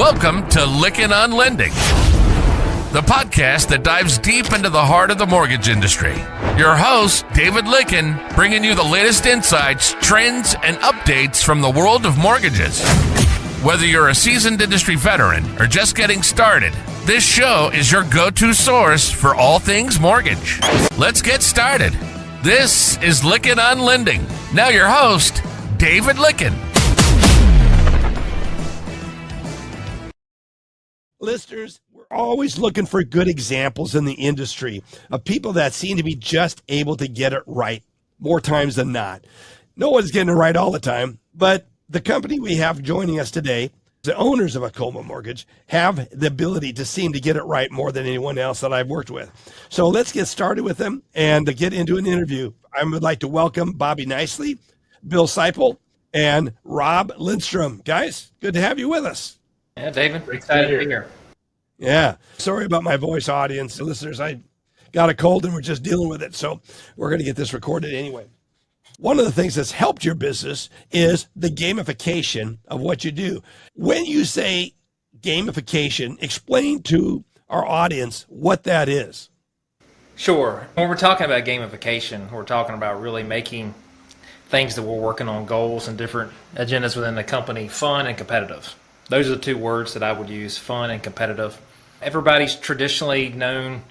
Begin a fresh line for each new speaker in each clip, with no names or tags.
Welcome to Lykken on Lending, the podcast that dives deep into the heart of the mortgage industry. Your host, David Lykken, bringing you the latest insights, trends, and updates from the world of mortgages. Whether you're a seasoned industry veteran or just getting started, this show is your go-to source for all things mortgage. Let's get started. This is Lykken on Lending. Now your host, David Lykken.
Listeners, we're always looking for good examples in the industry of people that seem to be just able to get it right more times than not. No one's getting it right all the time, but the company we have joining us today, the owners of Alcova Mortgage, have the ability to seem to get it right more than anyone else that I've worked with. So let's get started with them and to get into an interview. I would like to welcome Bobby Nicely, Bill Siple, and Rob Lindstrom. Guys, good to have you with us.
Yeah, David, we're excited to be here.
Yeah, sorry about my voice, audience. Listeners, I got a cold and we're just dealing with it. So we're going to get this recorded anyway. One of the things that's helped your business is the gamification of what you do. When you say gamification, explain to our audience what that is.
Sure. When we're talking about gamification, we're talking about really making things that we're working on, goals and different agendas within the company, fun and competitive. Those are the two words that I would use, fun and competitive. Everybody's traditionally known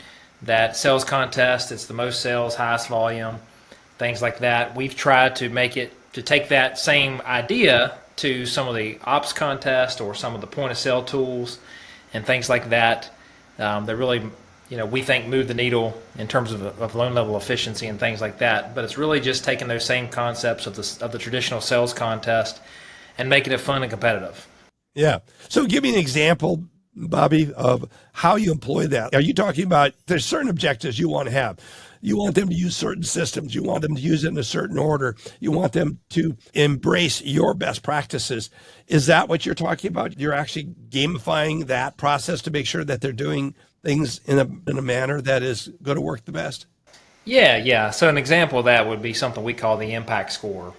that sales contest, it's the most sales, highest volume, things like that. We've tried to make it, to take that same idea to some of the ops contest or some of the point of sale tools and things like that. That really, we think move the needle in terms of loan level efficiency and things like that. But it's really just taking those same concepts of the traditional sales contest and making it fun and competitive.
Yeah. So give me an example, Bobby, of how you employ that. Are you talking about there's certain objectives you want to have? You want them to use certain systems. You want them to use it in a certain order. You want them to embrace your best practices. Is that what you're talking about? You're actually gamifying that process to make sure that they're doing things in a manner that is going to work the best?
Yeah. So an example of that would be something we call the impact score.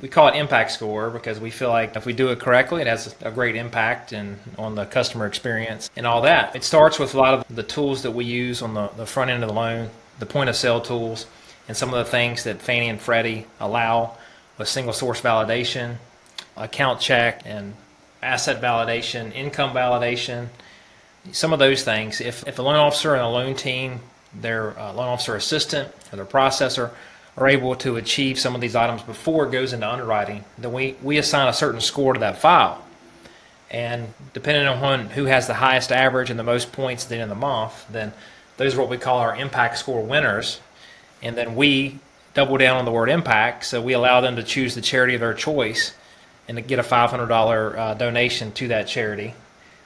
We call it impact score because we feel like if we do it correctly, it has a great impact on the customer experience and all that. It starts with a lot of the tools that we use on the front end of the loan, the point of sale tools, and some of the things that Fannie and Freddie allow with single source validation, account check, and asset validation, income validation, some of those things. If a loan officer and a loan team, their loan officer assistant or their processor are able to achieve some of these items before it goes into underwriting, then we assign a certain score to that file. And depending on who has the highest average and the most points at the end of the month, then those are what we call our impact score winners. And then we double down on the word impact, so we allow them to choose the charity of their choice and to get a $500 donation to that charity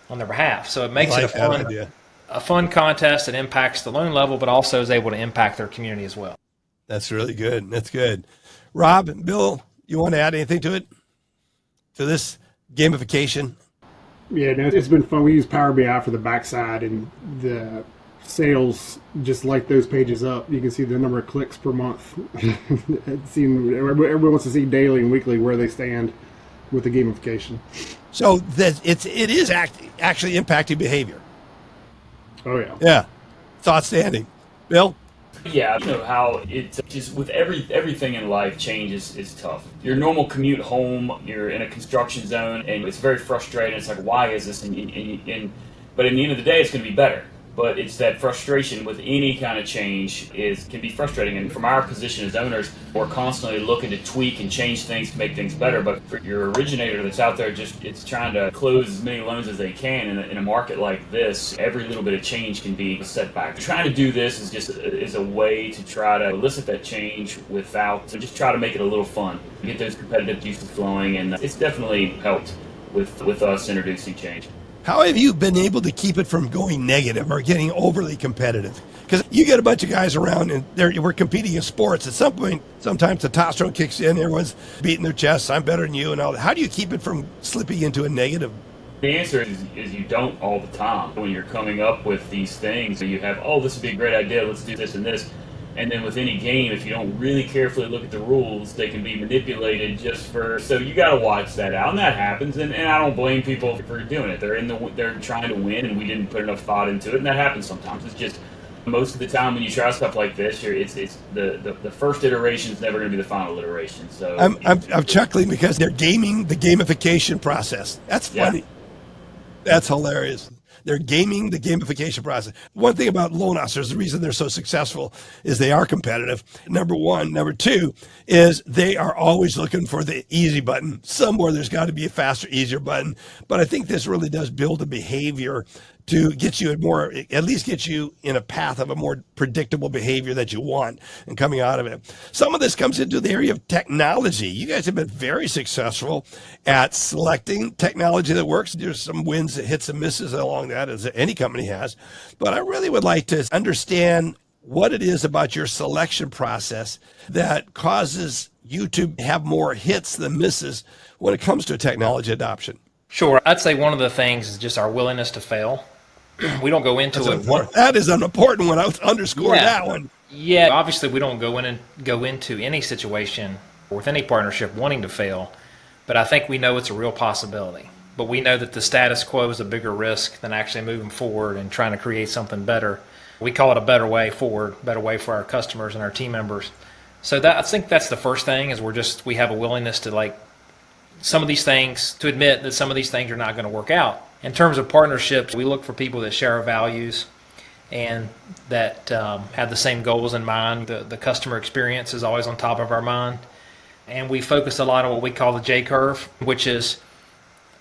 on their behalf. So it makes it a fun contest that impacts the loan level, but also is able to impact their community as well.
That's really good. That's good. Rob, Bill, you want to add anything to it? To this gamification?
Yeah, no, it's been fun. We use Power BI for the backside, and the sales just light those pages up. You can see the number of clicks per month. Everybody wants to see daily and weekly where they stand with the gamification.
So it is actually impacting behavior.
Oh, yeah.
Yeah. It's outstanding. Bill?
Yeah, how it's just with everything in life, change is tough. Your normal commute home, you're in a construction zone, and it's very frustrating. It's like, why is this? But in the end of the day, it's going to be better. But it's that frustration with any kind of change can be frustrating. And from our position as owners, we're constantly looking to tweak and change things to make things better. But for your originator that's out there, it's trying to close as many loans as they can in a market like this. Every little bit of change can be a setback. Trying to do this is a way to try to elicit that change just try to make it a little fun, get those competitive juices flowing, and it's definitely helped with us introducing change.
How have you been able to keep it from going negative or getting overly competitive? Because you get a bunch of guys around and we're competing in sports. At some point, sometimes the testosterone kicks in, everyone's beating their chests, I'm better than you and all that. How do you keep it from slipping into a negative?
The answer is you don't all the time. When you're coming up with these things, you have, this would be a great idea, let's do this and this. And then with any game, if you don't really carefully look at the rules, they can be manipulated so you got to watch that out. And that happens, and I don't blame people for doing it. They're trying to win, and we didn't put enough thought into it, and that happens sometimes. It's just most of the time when you try stuff like this, it's the first iteration is never going to be the final iteration. So
I'm chuckling because they're gaming the gamification process. That's funny. Yeah. That's hilarious. They're gaming the gamification process. One thing about loan officers, the reason they're so successful is they are competitive. Number one. Number two is they are always looking for the easy button. Somewhere there's got to be a faster, easier button. But I think this really does build a behavior to get you at least get you in a path of a more predictable behavior that you want and coming out of it. Some of this comes into the area of technology. You guys have been very successful at selecting technology that works. There's some wins, hits and misses along that, as any company has. But I really would like to understand what it is about your selection process that causes you to have more hits than misses when it comes to technology adoption.
Sure. I'd say one of the things is just our willingness to fail. We don't go into it.
That is an important one. I would underscore that one.
Yeah, obviously we don't go into any situation with any partnership wanting to fail, but I think we know it's a real possibility. But we know that the status quo is a bigger risk than actually moving forward and trying to create something better. We call it a better way forward, better way for our customers and our team members. So I think that's the first thing is we have a willingness to admit that some of these things are not going to work out. In terms of partnerships, we look for people that share our values and that have the same goals in mind. The customer experience is always on top of our mind. And we focus a lot on what we call the J curve, which is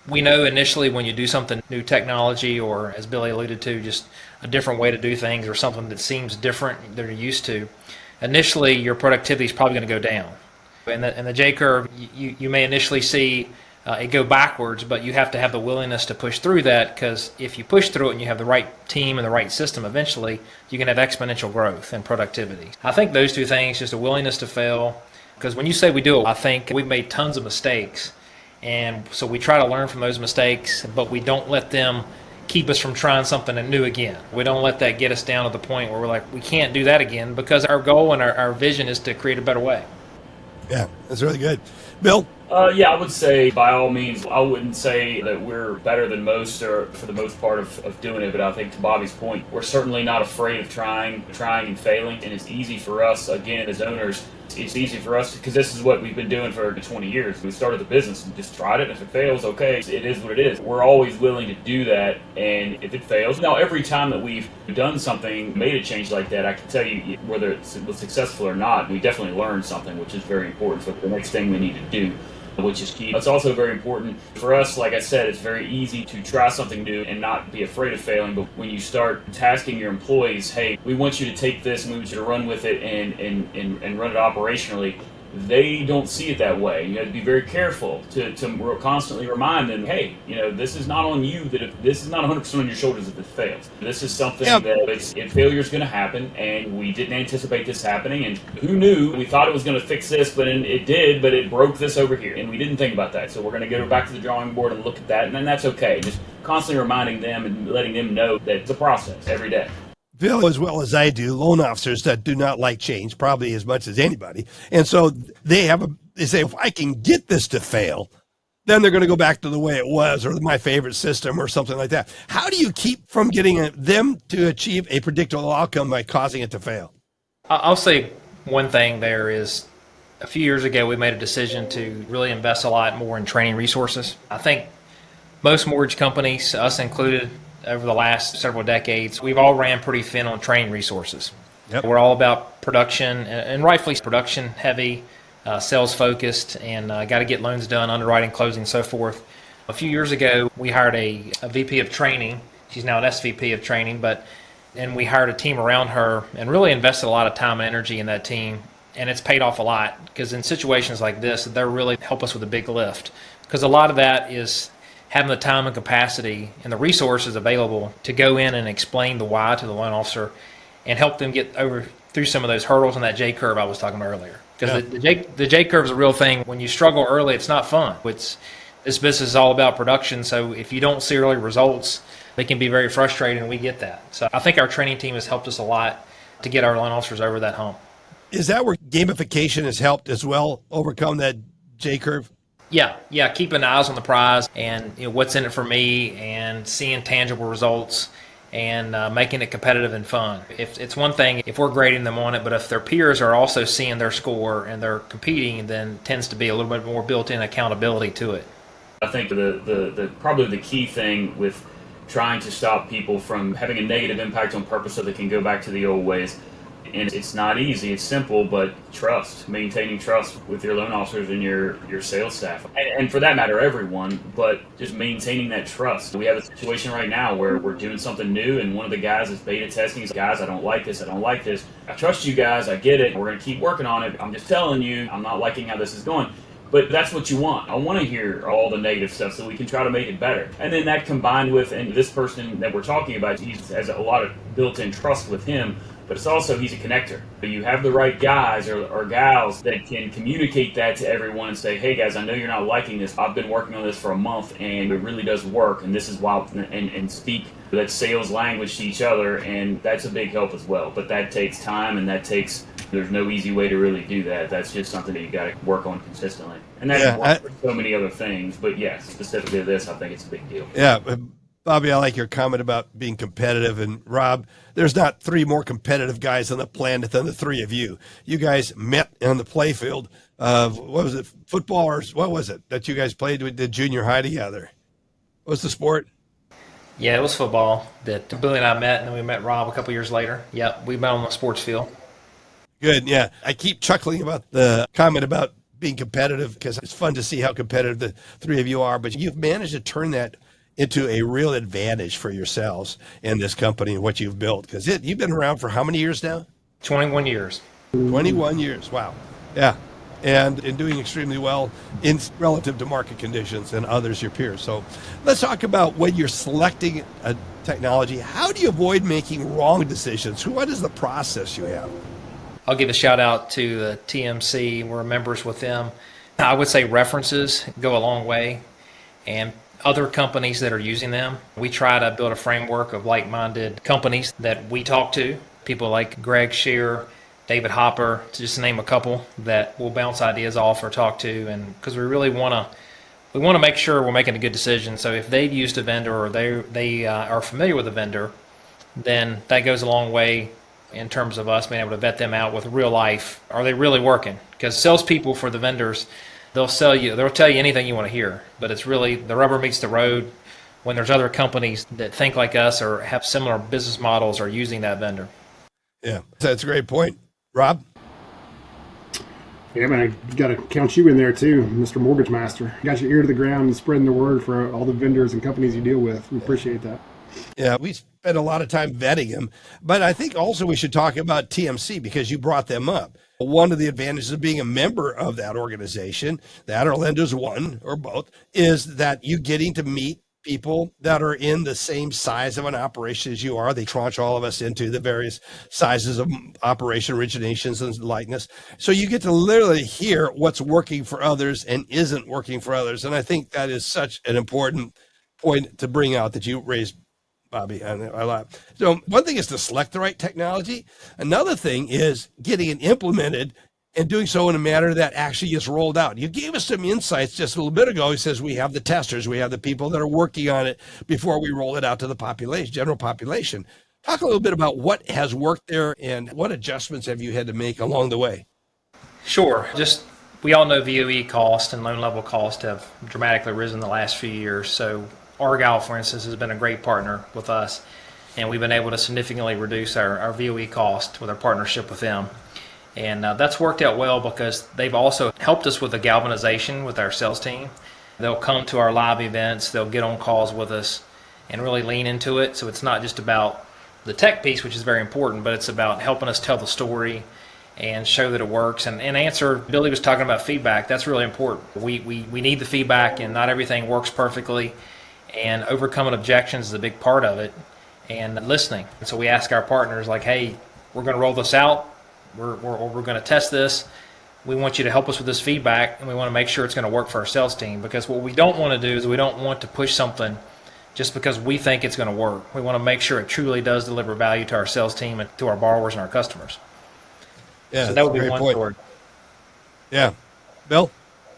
we know initially when you do something new technology or, as Billy alluded to, just a different way to do things or something that seems different than you're used to, initially your productivity is probably going to go down. In the J curve, you may initially see it go backwards, but you have to have the willingness to push through that, because if you push through it and you have the right team and the right system, eventually you can have exponential growth and productivity. I think those two things, just a willingness to fail, because when you say we do it, I think we've made tons of mistakes, and so we try to learn from those mistakes, but we don't let them keep us from trying something new again. We don't let that get us down to the point where we're like, we can't do that again, because our goal and our vision is to create a better way.
Yeah, that's really good. Bill?
Yeah, I would say by all means, I wouldn't say that we're better than most or for the most part of doing it, but I think to Bobby's point, we're certainly not afraid of trying and failing, and it's easy for us, again, as owners, it's easy for us because this is what we've been doing for 20 years. We started the business and just tried it, and if it fails, okay, it is what it is. We're always willing to do that, and if it fails, now every time that we've done something, made a change like that, I can tell you whether it was successful or not, we definitely learned something, which is very important for the next thing we need to do, which is key. It's also very important for us. Like I said, it's very easy to try something new and not be afraid of failing, but when you start tasking your employees, hey, we want you to take this and we want you to run with it and run it operationally, they don't see it that way. You have to be very careful to constantly remind them, hey, this is not on you, this is not 100% on your shoulders if it fails. This is something that failure is going to happen, and we didn't anticipate this happening, and who knew? We thought it was going to fix this, but it did, but it broke this over here, and we didn't think about that. So we're going to go back to the drawing board and look at that, and then that's okay. Just constantly reminding them and letting them know that it's a process every day.
Bill, as well as I do, loan officers that do not like change, probably as much as anybody. And so they say, if I can get this to fail, then they're going to go back to the way it was, or my favorite system, or something like that. How do you keep from getting them to achieve a predictable outcome by causing it to fail?
I'll say one thing there is, a few years ago, we made a decision to really invest a lot more in training resources. I think most mortgage companies, us included, over the last several decades, we've all ran pretty thin on training resources. Yep. We're all about production, and rightfully production heavy, sales focused, and got to get loans done, underwriting, closing, so forth. A few years ago, we hired a VP of training. She's now an SVP of training, and we hired a team around her and really invested a lot of time and energy in that team. And it's paid off a lot, because in situations like this, they really help us with a big lift. Because a lot of that is having the time and capacity and the resources available to go in and explain the why to the loan officer and help them get through some of those hurdles in that J curve I was talking about earlier. Because the J curve is a real thing. When you struggle early, it's not fun. This business is all about production, so if you don't see early results, they can be very frustrating, and we get that. So I think our training team has helped us a lot to get our loan officers over that hump.
Is that where gamification has helped as well overcome that J curve?
Yeah, keeping eyes on the prize and what's in it for me, and seeing tangible results, and making it competitive and fun. If it's one thing if we're grading them on it, but if their peers are also seeing their score and they're competing, then it tends to be a little bit more built-in accountability to it.
I think the probably the key thing with trying to stop people from having a negative impact on purpose so they can go back to the old ways. And it's not easy, it's simple, but trust, maintaining trust with your loan officers and your sales staff. And for that matter, everyone, but just maintaining that trust. We have a situation right now where we're doing something new, and one of the guys is beta testing. He's, guys, I don't like this. I trust you guys, I get it. We're going to keep working on it. I'm just telling you, I'm not liking how this is going. But that's what you want. I want to hear all the negative stuff so we can try to make it better. And then that combined with, and this person that we're talking about, he has a lot of built-in trust with him, but it's also he's a connector. But you have the right guys or gals that can communicate that to everyone and say, hey guys, I know you're not liking this. I've been working on this for a month and it really does work. And this is why, and speak that sales language to each other. And that's a big help as well. But that takes time, and there's no easy way to really do that. That's just something that you got to work on consistently. And that's for so many other things. But yes, specifically to this, I think it's a big deal.
Yeah. Bobby, I like your comment about being competitive. And Rob, there's not three more competitive guys on the planet than the three of you. You guys met on the playfield of, what was it, football, or what was it that you guys played with the junior high together? What was the sport?
Yeah, it was football that Billy and I met, and then we met Rob a couple years later. Yep, we met on the sports field.
Good, yeah. I keep chuckling about the comment about being competitive because it's fun to see how competitive the three of you are, but you've managed to turn that into a real advantage for yourselves in this company and what you've built. Because you've been around for how many years now?
21 years.
21 years, wow. Yeah, and doing extremely well in relative to market conditions and others, your peers. So let's talk about when you're selecting a technology, how do you avoid making wrong decisions? What is the process you have?
I'll give a shout out to the TMC. We're members with them. I would say references go a long way, and other companies that are using them. We try to build a framework of like-minded companies that we talk to, people like Greg Shear, David Hopper, to just name a couple that we'll bounce ideas off or talk to, and because we really want to make sure we're making a good decision. So if they've used a vendor or they are familiar with a vendor, then that goes a long way in terms of us being able to vet them out with real life. Are they really working? Because salespeople for the vendors, they'll tell you anything you want to hear, but it's really the rubber meets the road when there's other companies that think like us or have similar business models or using that vendor.
Yeah, that's a great point. Rob?
Yeah, man, I got to count you in there too, Mr. Mortgage Master. You got your ear to the ground and spreading the word for all the vendors and companies you deal with. We appreciate that.
Yeah, we spend a lot of time vetting them, but I think also we should talk about TMC because you brought them up. One of the advantages of being a member of that organization, that or lenders one or both, is that you getting to meet people that are in the same size of an operation as you are. They tranche all of us into the various sizes of operation, originations, and likeness. So you get to literally hear what's working for others and isn't working for others. And I think that is such an important point to bring out that you raised, Bobby. So one thing is to select the right technology. Another thing is getting it implemented and doing so in a manner that actually gets rolled out. You gave us some insights just a little bit ago. He says we have the testers, we have the people that are working on it before we roll it out to the population, general population. Talk a little bit about what has worked there and what adjustments have you had to make along the way?
Sure. We all know VOE cost and loan level cost have dramatically risen the last few years. So Argyle, for instance, has been a great partner with us, and we've been able to significantly reduce our VOE cost with our partnership with them. And that's worked out well because they've also helped us with the galvanization with our sales team. They'll come to our live events, they'll get on calls with us and really lean into it. So it's not just about the tech piece, which is very important, but it's about helping us tell the story and show that it works. And answer, Billy was talking about feedback. That's really important. We need the feedback, and not everything works perfectly. And overcoming objections is a big part of it, and listening. And so we ask our partners, like, hey, we're going to roll this out. We're going to test this. We want you to help us with this feedback, and we want to make sure it's going to work for our sales team, because what we don't want to do is we don't want to push something just because we think it's going to work. We want to make sure it truly does deliver value to our sales team and to our borrowers and our customers.
Yeah,
so that would be one
point.
sword.
Yeah. Bill?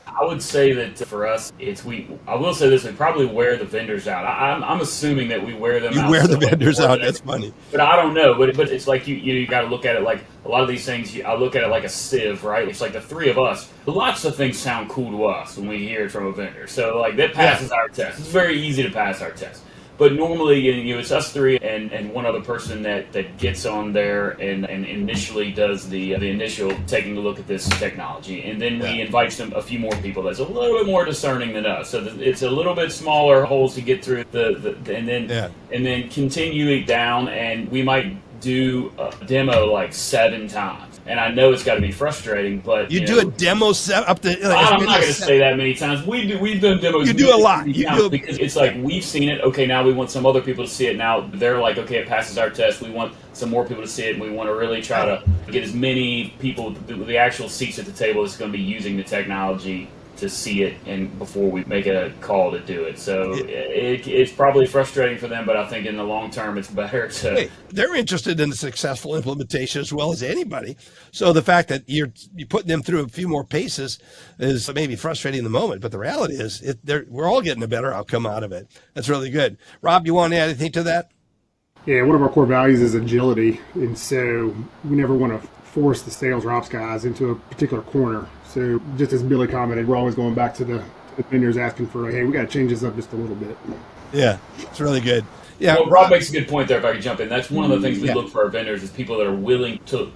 I would say that for us, I will say this: we probably wear the vendors out. I'm assuming that we wear them.
You
out
wear the
so much
vendors
more
out.
than-
That's funny.
But I don't know. But it's like you got to look at it like a lot of these things. I look at it like a sieve, right? It's like the three of us. Lots of things sound cool to us when we hear it from a vendor. So like that passes our test. It's very easy to pass our test. But normally, it's us three and one other person that gets on there and initially does the initial taking a look at this technology, and then we invite a few more people that's a little bit more discerning than us. So it's a little bit smaller holes to get through and then continue it down, and we might do a demo like 7 times. And I know it's got to be frustrating, but
you do a demo set up to. Like,
I'm not going to say that many times. We've done demos.
You do a lot.
Because it's like we've seen it. Okay, now we want some other people to see it. Now they're like, okay, it passes our test. We want some more people to see it, and we want to really try to get as many people, the actual seats at the table, that's going to be using the technology to see it, and before we make a call to do it. So it's probably frustrating for them, but I think in the long term it's better to.
Hey, they're interested in the successful implementation as well as anybody. So the fact that you're putting them through a few more paces is maybe frustrating in the moment, but the reality is we're all getting a better outcome out of it. That's really good. Rob, you want to add anything to that?
Yeah, one of our core values is agility, and so we never want to force the sales or ops guys into a particular corner. So just as Billy commented, we're always going back to the vendors asking for, hey, we got to change this up just a little bit.
Yeah, it's really good. Yeah,
well, Rob makes a good point there, if I could jump in. That's one of the things we look for our vendors is people that are willing to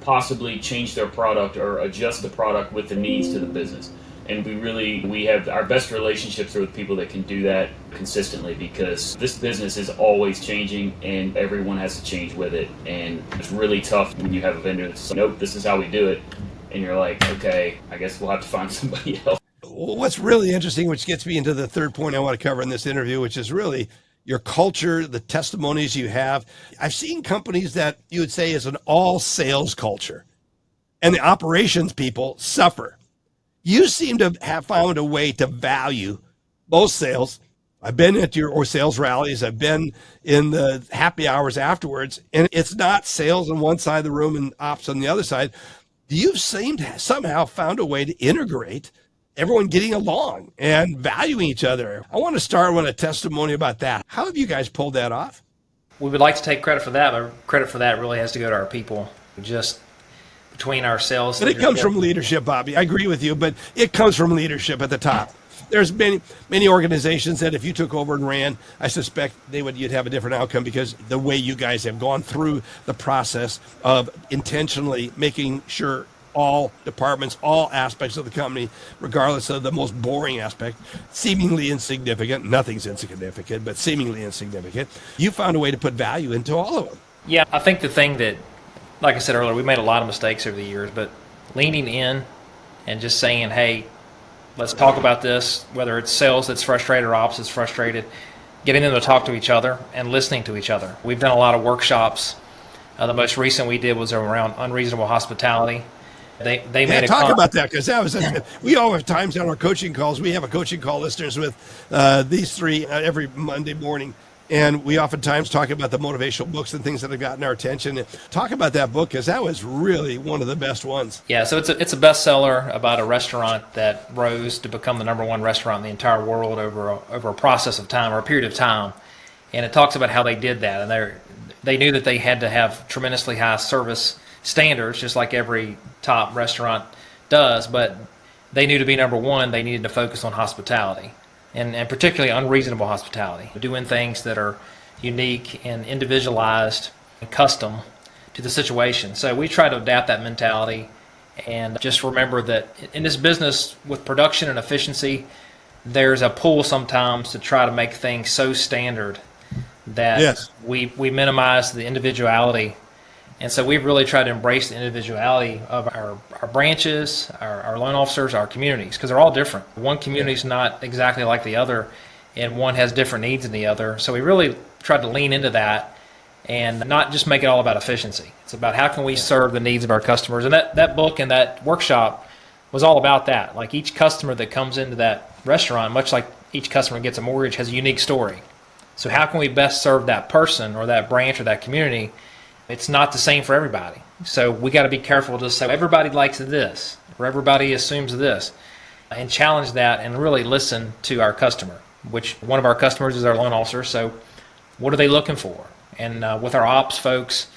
possibly change their product or adjust the product with the needs to the business. And we have our best relationships are with people that can do that consistently, because this business is always changing and everyone has to change with it. And it's really tough when you have a vendor that's like, nope, this is how we do it. And you're like, okay, I guess we'll have to find somebody else.
What's really interesting, which gets me into the third point I want to cover in this interview, which is really your culture, the testimonies you have. I've seen companies that you would say is an all sales culture, and the operations people suffer. You seem to have found a way to value both sales. I've been at your sales rallies. I've been in the happy hours afterwards, and it's not sales on one side of the room and ops on the other side. You seem to somehow found a way to integrate everyone getting along and valuing each other. I want to start with a testimony about that. How have you guys pulled that off?
We would like to take credit for that, but credit for that really has to go to our people. Just between our sales.
But it comes from leadership, Bobby. I agree with you, but it comes from leadership at the top. There's many organizations that if you took over and ran, I suspect you'd have a different outcome, because the way you guys have gone through the process of intentionally making sure all departments, all aspects of the company, regardless of the most boring aspect, seemingly insignificant, nothing's insignificant, but seemingly insignificant, you found a way to put value into all of them.
Yeah, I think the thing that, like I said earlier, we made a lot of mistakes over the years, but leaning in and just saying, hey, let's talk about this, whether it's sales that's frustrated or ops that's frustrated, getting them to talk to each other and listening to each other. We've done a lot of workshops. The most recent we did was around unreasonable hospitality. They made
talk about that, because that was we all have times on our coaching calls. We have a coaching call listeners with these three every Monday morning, and we oftentimes talk about the motivational books and things that have gotten our attention. Talk about that book, because that was really one of the best ones.
Yeah, so it's a bestseller about a restaurant that rose to become the #1 restaurant in the entire world over a process of time, or a period of time, and it talks about how they did that, and they knew that they had to have tremendously high service standards, just like every top restaurant does, but they knew to be #1, they needed to focus on hospitality, and particularly unreasonable hospitality, doing things that are unique and individualized and custom to the situation. So we try to adapt that mentality, and just remember that in this business with production and efficiency, there's a pull sometimes to try to make things so standard that we minimize the individuality. And so we've really tried to embrace the individuality of our branches, our loan officers, our communities, because they're all different. One community is not exactly like the other, and one has different needs than the other. So we really tried to lean into that and not just make it all about efficiency. It's about how can we serve the needs of our customers. And that book and that workshop was all about that. Like each customer that comes into that restaurant, much like each customer gets a mortgage, has a unique story. So how can we best serve that person or that branch or that community? It's not the same for everybody. So we got to be careful to say everybody likes this or everybody assumes this, and challenge that and really listen to our customer, which one of our customers is our loan officer. So what are they looking for? And with our ops folks,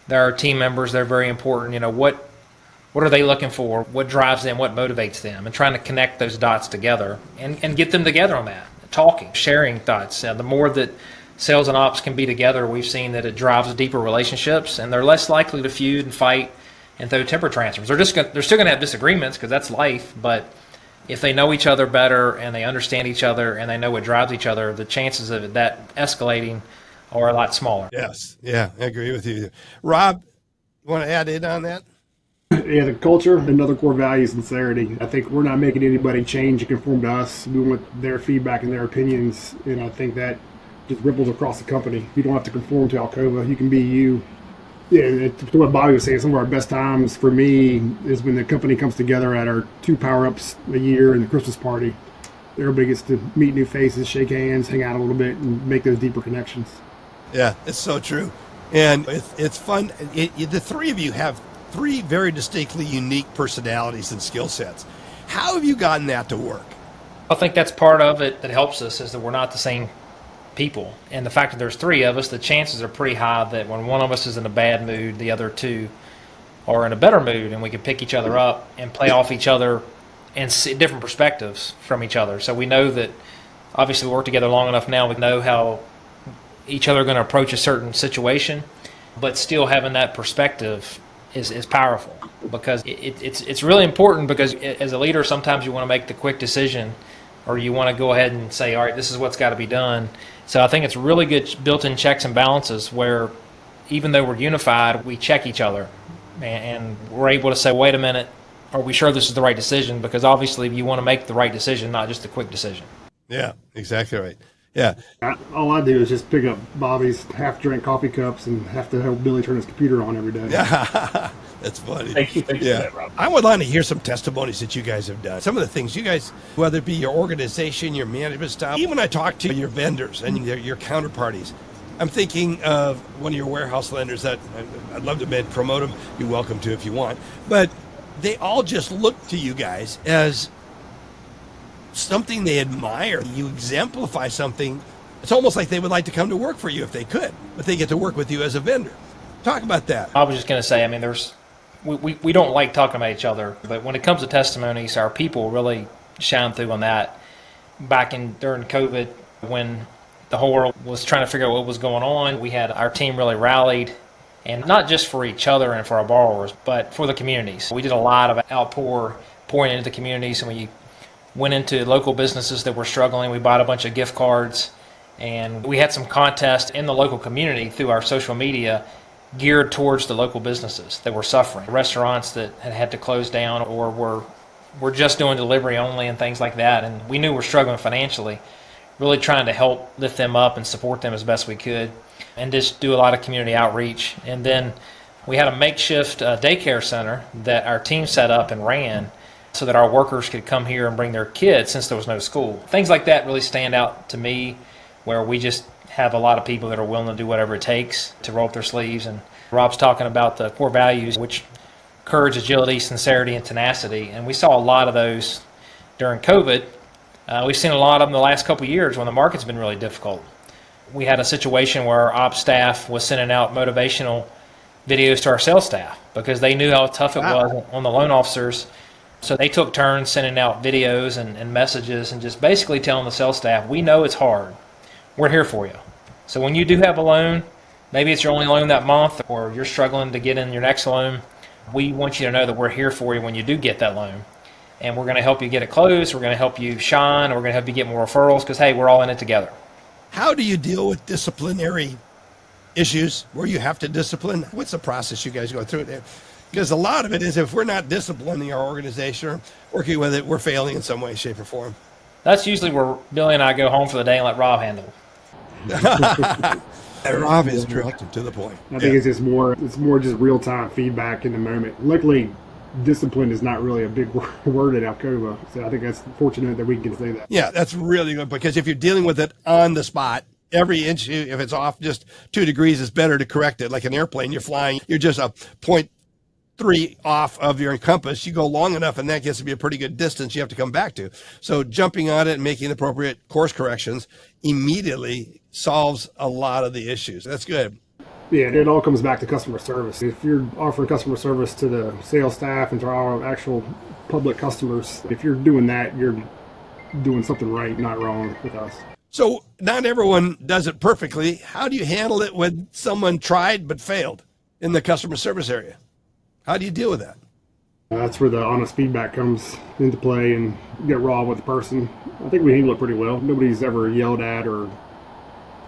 they're our team members. They're very important. What are they looking for? What drives them? What motivates them? And trying to connect those dots together and get them together on that, talking, sharing thoughts. The more that sales and ops can be together, we've seen that it drives deeper relationships, and they're less likely to feud and fight and throw temper tantrums. They're still going to have disagreements because that's life, but if they know each other better and they understand each other and they know what drives each other, the chances of that escalating are a lot smaller.
Yes. Yeah, I agree with you. Rob, you want to add in on that?
Yeah, the culture, another core value is sincerity. I think we're not making anybody change and conform to us. We want their feedback and their opinions, and I think that just ripples across the company. You don't have to conform to Alcova. You can be you. Yeah, to what Bobby was saying, some of our best times for me is when the company comes together at our 2 power-ups a year and the Christmas party. Everybody gets to meet new faces, shake hands, hang out a little bit, and make those deeper connections.
Yeah, it's so true. And it's fun. The three of you have 3 very distinctly unique personalities and skill sets. How have you gotten that to work?
I think that's part of it that helps us, is that we're not the same people. And the fact that there's 3 of us, the chances are pretty high that when one of us is in a bad mood, the other 2 are in a better mood, and we can pick each other up and play off each other and see different perspectives from each other. So we know that obviously we work together long enough now, we know how each other are going to approach a certain situation, but still having that perspective is powerful, because it's really important, because as a leader, sometimes you want to make the quick decision, or you want to go ahead and say, all right, this is what's got to be done. So I think it's really good built-in checks and balances where even though we're unified, we check each other and we're able to say, wait a minute, are we sure this is the right decision? Because obviously you want to make the right decision, not just a quick decision.
Yeah, exactly right. Yeah.
All I do is just pick up Bobby's half-drink coffee cups and have to help Billy turn his computer on every day.
That's funny.
Thank you for that, Rob.
I would like to hear some testimonies that you guys have done. Some of the things you guys, whether it be your organization, your management style, even when I talk to your vendors and your counterparties, I'm thinking of one of your warehouse lenders that I'd love to promote them. You're welcome to if you want. But they all just look to you guys as something they admire. You exemplify something. It's almost like they would like to come to work for you if they could, but they get to work with you as a vendor. Talk about that.
I was just going to say, I mean, we don't like talking about each other, but when it comes to testimonies, our people really shine through on that. During COVID, when the whole world was trying to figure out what was going on, we had our team really rallied, and not just for each other and for our borrowers, but for the communities. We did a lot of pouring into the communities, and we went into local businesses that were struggling. We bought a bunch of gift cards, and we had some contests in the local community through our social media geared towards the local businesses that were suffering, restaurants that had to close down or were just doing delivery only and things like that. And we knew we're struggling financially, really trying to help lift them up and support them as best we could, and just do a lot of community outreach. And then we had a makeshift daycare center that our team set up and ran so that our workers could come here and bring their kids since there was no school. Things like that really stand out to me, where we just have a lot of people that are willing to do whatever it takes to roll up their sleeves. And Rob's talking about the core values, which courage, agility, sincerity, and tenacity. And we saw a lot of those during COVID. We've seen a lot of them the last couple of years when the market's been really difficult. We had a situation where our ops staff was sending out motivational videos to our sales staff because they knew how tough it was on the loan officers. So they took turns sending out videos and messages and just basically telling the sales staff, we know it's hard. We're here for you. So when you do have a loan, maybe it's your only loan that month, or you're struggling to get in your next loan, we want you to know that we're here for you when you do get that loan. And we're going to help you get it closed. We're going to help you shine. We're going to help you get more referrals because, hey, we're all in it together.
How do you deal with disciplinary issues where you have to discipline? What's the process you guys go through? Because a lot of it is if we're not disciplining our organization or working with it, we're failing in some way, shape, or form.
That's usually where Billy and I go home for the day and let Rob handle it.
Rob is direct to the point.
I think it's more just real-time feedback in the moment. Luckily, discipline is not really a big word at Alcova, so I think that's fortunate that we can say that.
Yeah, that's really good, because if you're dealing with it on the spot every inch, if it's off just 2 degrees, it's better to correct it. Like an airplane, you're flying, you're just a 0.3 off of your compass. You go long enough, and that gets to be a pretty good distance you have to come back to. So jumping on it and making the appropriate course corrections immediately solves a lot of the issues. That's good.
Yeah, it all comes back to customer service. If you're offering customer service to the sales staff and to our actual public customers, if you're doing that, you're doing something right, not wrong with us.
So not everyone does it perfectly. How do you handle it when someone tried but failed in the customer service area? How do you deal with that?
That's where the honest feedback comes into play and get raw with the person. I think we handle it pretty well. Nobody's ever yelled at or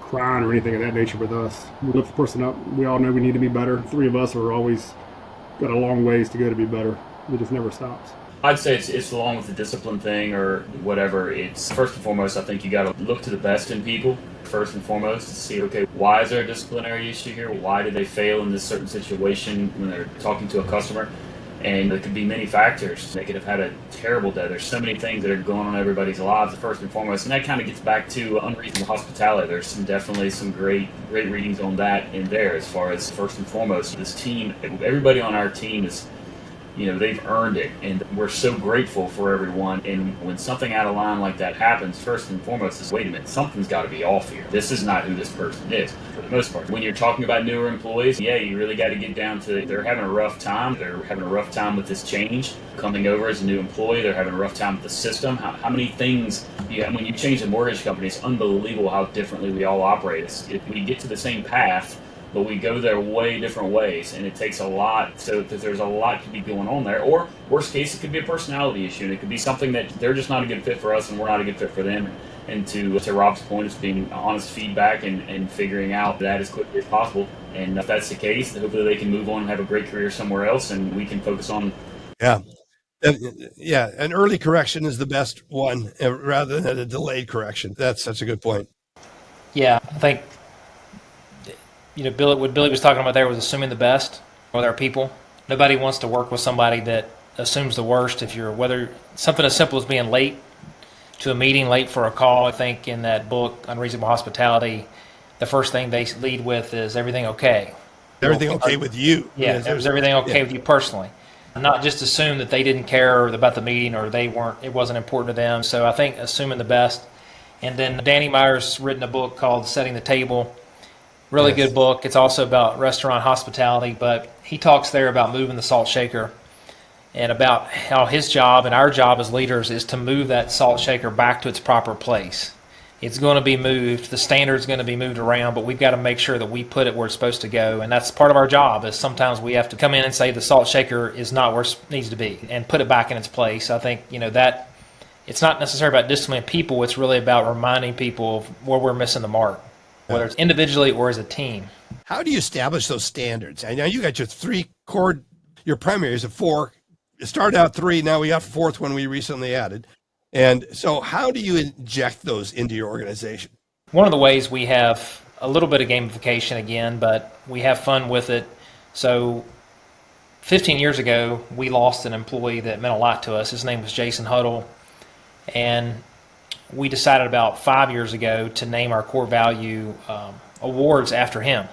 crying or anything of that nature with us. We lift the person up. We all know we need to be better. 3 of us are always got a long ways to go to be better. It just never stops.
I'd say it's along with the discipline thing or whatever. It's first and foremost, I think you got to look to the best in people first and foremost to see, okay, why is there a disciplinary issue here? Why did they fail in this certain situation when they're talking to a customer? And there could be many factors. They could have had a terrible day. There's so many things that are going on in everybody's lives, first and foremost. And that kind of gets back to unreasonable hospitality. There's definitely some great readings on that in there as far as first and foremost. This team, everybody on our team is, they've earned it, and we're so grateful for everyone. And when something out of line like that happens, first and foremost is, wait a minute, something's got to be off here. This is not who this person is, for the most part. When you're talking about newer employees, yeah, you really got to get down to, they're having a rough time. They're having a rough time with this change. Coming over as a new employee, they're having a rough time with the system. How many things, when you change a mortgage company, it's unbelievable how differently we all operate. If we get to the same path, but we go there way different ways, and it takes a lot. So there's a lot to be going on there. Or worst case, it could be a personality issue, and it could be something that they're just not a good fit for us, and we're not a good fit for them. And to Rob's point, it's being honest feedback and figuring out that as quickly as possible. And if that's the case, hopefully they can move on and have a great career somewhere else, and we can focus on.
Yeah. Yeah, an early correction is the best one rather than a delayed correction. That's such a good point.
Yeah, I think what Billy was talking about there was assuming the best with our people. Nobody wants to work with somebody that assumes the worst. Whether something as simple as being late to a meeting, late for a call. I think in that book, Unreasonable Hospitality, the first thing they lead with is everything okay?
Everything okay with you?
Yeah, is everything okay with you personally? Not just assume that they didn't care about the meeting or it wasn't important to them. So I think assuming the best. And then Danny Meyer's written a book called Setting the Table. Really good book. It's also about restaurant hospitality, but he talks there about moving the salt shaker and about how his job and our job as leaders is to move that salt shaker back to its proper place. It's going to be moved. The standard's going to be moved around, but we've got to make sure that we put it where it's supposed to go. And that's part of our job is sometimes we have to come in and say the salt shaker is not where it needs to be and put it back in its place. I think, that it's not necessarily about disciplining people. It's really about reminding people of where we're missing the mark, whether it's individually or as a team.
How do you establish those standards? I know you got your primaries of 4. It started out 3. Now we got 4th one we recently added. And so how do you inject those into your organization?
One of the ways we have a little bit of gamification again, but we have fun with it. So 15 years ago, we lost an employee that meant a lot to us. His name was Jason Huddle. And we decided about 5 years ago to name our core value awards after him.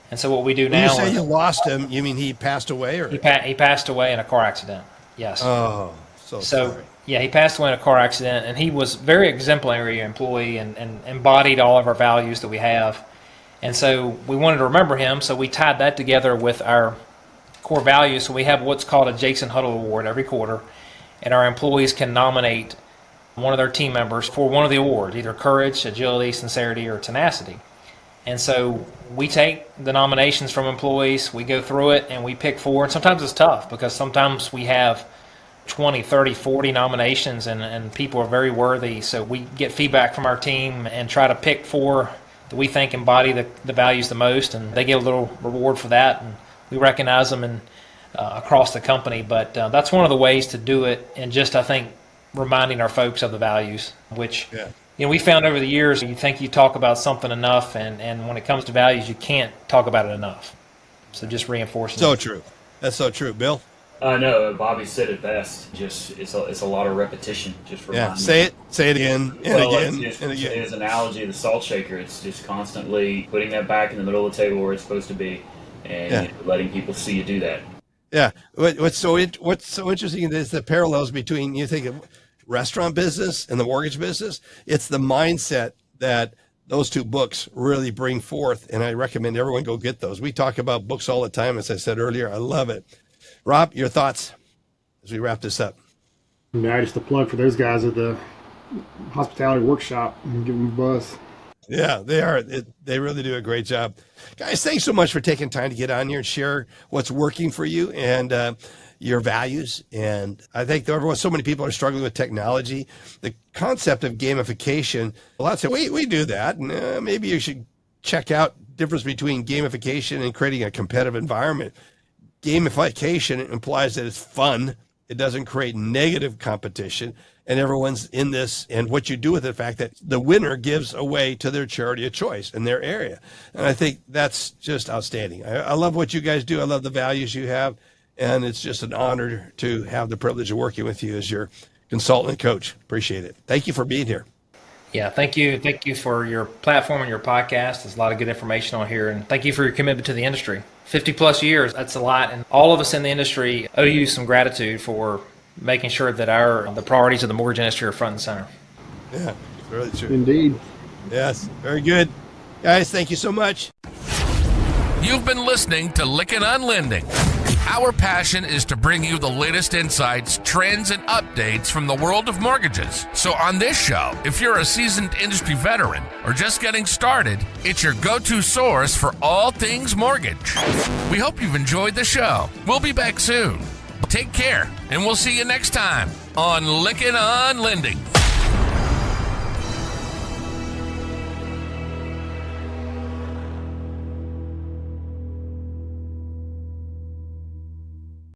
And so what we do now...
When you say you lost him, you mean he passed away? Or
he passed away in a car accident, yes.
Oh, so sorry.
Yeah, he passed away in a car accident, and he was a very exemplary employee and embodied all of our values that we have. And so we wanted to remember him, so we tied that together with our core values. So we have what's called a Jason Huddle Award every quarter, and our employees can nominate one of their team members for one of the awards, either courage, agility, sincerity, or tenacity. And so we take the nominations from employees, we go through it, and we pick 4. And sometimes it's tough because sometimes we have 20, 30, 40 nominations, and people are very worthy. So we get feedback from our team and try to pick 4 that we think embody the values the most, and they get a little reward for that, and we recognize them across the company. But that's one of the ways to do it, and just, I think, reminding our folks of the values, which we found over the years, you think you talk about something enough, and when it comes to values, you can't talk about it enough. So just reinforcing
So
it.
true. That's so true. Bill?
No, Bobby said it best. Just it's a lot of repetition. Just
Yeah,
remind
say it again and again and again.
His analogy, the salt shaker. It's just constantly putting that back in the middle of the table where it's supposed to be, and letting people see you do that.
Yeah. What's so interesting is the parallels between, you think of restaurant business and the mortgage business. It's the mindset that those two books really bring forth, and I recommend everyone go get those. We talk about books all the time, as I said earlier. I love it. Rob, your thoughts as we wrap this up?
Yeah, just a plug for those guys at the hospitality workshop and give them a buzz.
Yeah, they are. They really do a great job. Guys, thanks so much for taking time to get on here and share what's working for you and your values. And I think so many people are struggling with technology. The concept of gamification, a lot say, we do that. And maybe you should check out the difference between gamification and creating a competitive environment. Gamification implies that it's fun. It doesn't create negative competition, and everyone's in this. And what you do with the fact that the winner gives away to their charity of choice in their area. And I think that's just outstanding. I love what you guys do. I love the values you have. And it's just an honor to have the privilege of working with you as your consultant and coach. Appreciate it. Thank you for being here.
Yeah, thank you. Thank you for your platform and your podcast. There's a lot of good information on here. And thank you for your commitment to the industry. 50 plus years, that's a lot. And all of us in the industry owe you some gratitude for making sure that the priorities of the mortgage industry are front and center.
Yeah, it's really true.
Indeed.
Yes, very good. Guys, thank you so much.
You've been listening to Lykken on Lending. Our passion is to bring you the latest insights, trends, and updates from the world of mortgages. So on this show, if you're a seasoned industry veteran or just getting started, it's your go-to source for all things mortgage. We hope you've enjoyed the show. We'll be back soon. Take care, and we'll see you next time on Lykken on Lending.